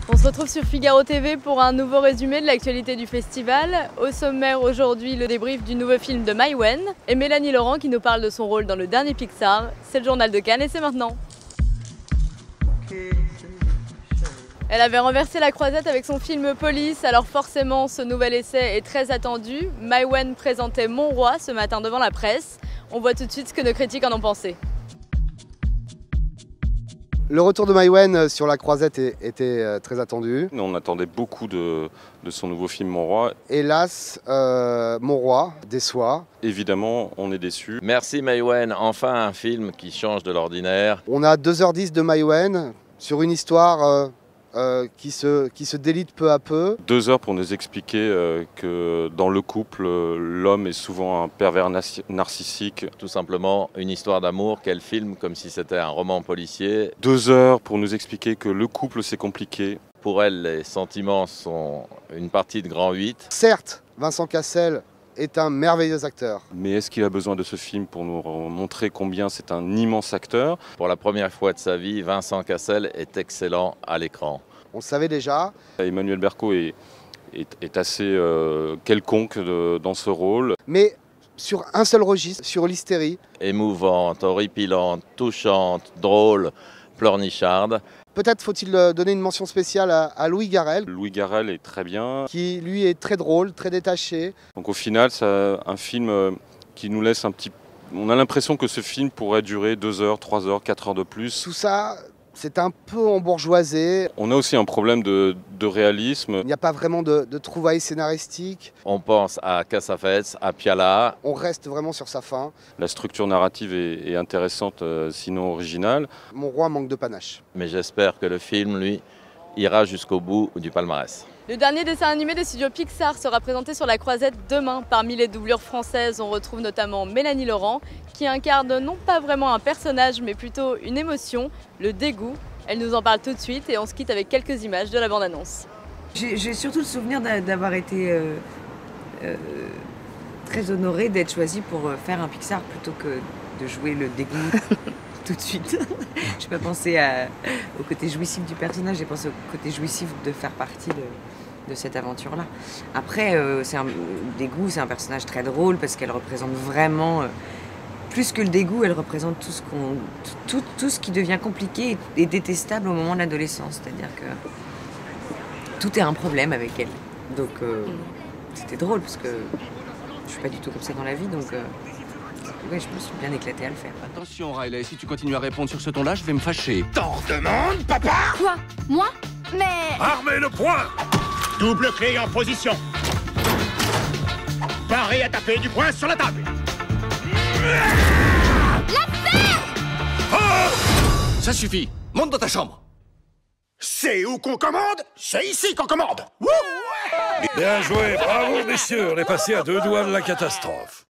On se retrouve sur Figaro TV pour un nouveau résumé de l'actualité du festival. Au sommaire aujourd'hui, le débrief du nouveau film de Maïwenn et Mélanie Laurent qui nous parle de son rôle dans le dernier Pixar. C'est le journal de Cannes et c'est maintenant. Elle avait renversé la croisette avec son film Police, alors forcément ce nouvel essai est très attendu. Maïwenn présentait Mon Roi ce matin devant la presse. On voit tout de suite ce que nos critiques en ont pensé. Le retour de Maïwenn sur la croisette était très attendu. On attendait beaucoup de son nouveau film Mon Roi. Hélas, Mon Roi déçoit. Évidemment, on est déçus. Merci Maïwenn, enfin un film qui change de l'ordinaire. On a 2h10 de Maïwenn sur une histoire qui se délite peu à peu. 2 heures pour nous expliquer que dans le couple, l'homme est souvent un pervers narcissique. Tout simplement une histoire d'amour qu'elle filme comme si c'était un roman policier. 2 heures pour nous expliquer que le couple c'est compliqué. Pour elle, les sentiments sont une partie de grand 8. Certes, Vincent Cassel est un merveilleux acteur. Mais est-ce qu'il a besoin de ce film pour nous montrer combien c'est un immense acteur? Pour la première fois de sa vie, Vincent Cassel est excellent à l'écran. On le savait déjà. Emmanuel Berco est assez quelconque dans ce rôle. Mais sur un seul registre, sur l'hystérie. Émouvante, horripilante, touchante, drôle, pleurnicharde. Peut-être faut-il donner une mention spéciale à Louis Garrel. Louis Garrel est très bien. Qui lui est très drôle, très détaché. Donc au final, c'est un film qui nous laisse un petit... On a l'impression que ce film pourrait durer 2 heures, 3 heures, 4 heures de plus. Tout ça, c'est un peu embourgeoisé. On a aussi un problème de réalisme. Il n'y a pas vraiment de trouvailles scénaristiques. On pense à Cassavetes, à Piala. On reste vraiment sur sa fin. La structure narrative est intéressante, sinon originale. Mon Roi manque de panache. Mais j'espère que le film, lui, ira jusqu'au bout du palmarès. Le dernier dessin animé des studios Pixar sera présenté sur la croisette demain. Parmi les doublures françaises, on retrouve notamment Mélanie Laurent, qui incarne non pas vraiment un personnage, mais plutôt une émotion, le dégoût. Elle nous en parle tout de suite et on se quitte avec quelques images de la bande-annonce. J'ai surtout le souvenir d'avoir été très honorée d'être choisie pour faire un Pixar plutôt que de jouer le dégoût tout de suite. Je n'ai pas pensé au côté jouissif du personnage, j'ai pensé au côté jouissif de faire partie de cette aventure-là. Après, Dégoût, c'est un personnage très drôle parce qu'elle représente vraiment, plus que le dégoût, elle représente tout ce qui devient compliqué et détestable au moment de l'adolescence. C'est-à-dire que tout est un problème avec elle. Donc c'était drôle parce que je suis pas du tout comme ça dans la vie, donc ouais, je me suis bien éclatée à le faire. Attention Riley, si tu continues à répondre sur ce ton-là, je vais me fâcher. T'en demandes, papa? Quoi? Moi? Mais... Armez le poing! Double clé en position. Paré à taper du poing sur la table. La paix! Oh! Ça suffit, monte dans ta chambre. C'est où qu'on commande? C'est ici qu'on commande. Wouh! Bien joué, bravo messieurs, on est passé à 2 doigts de la catastrophe.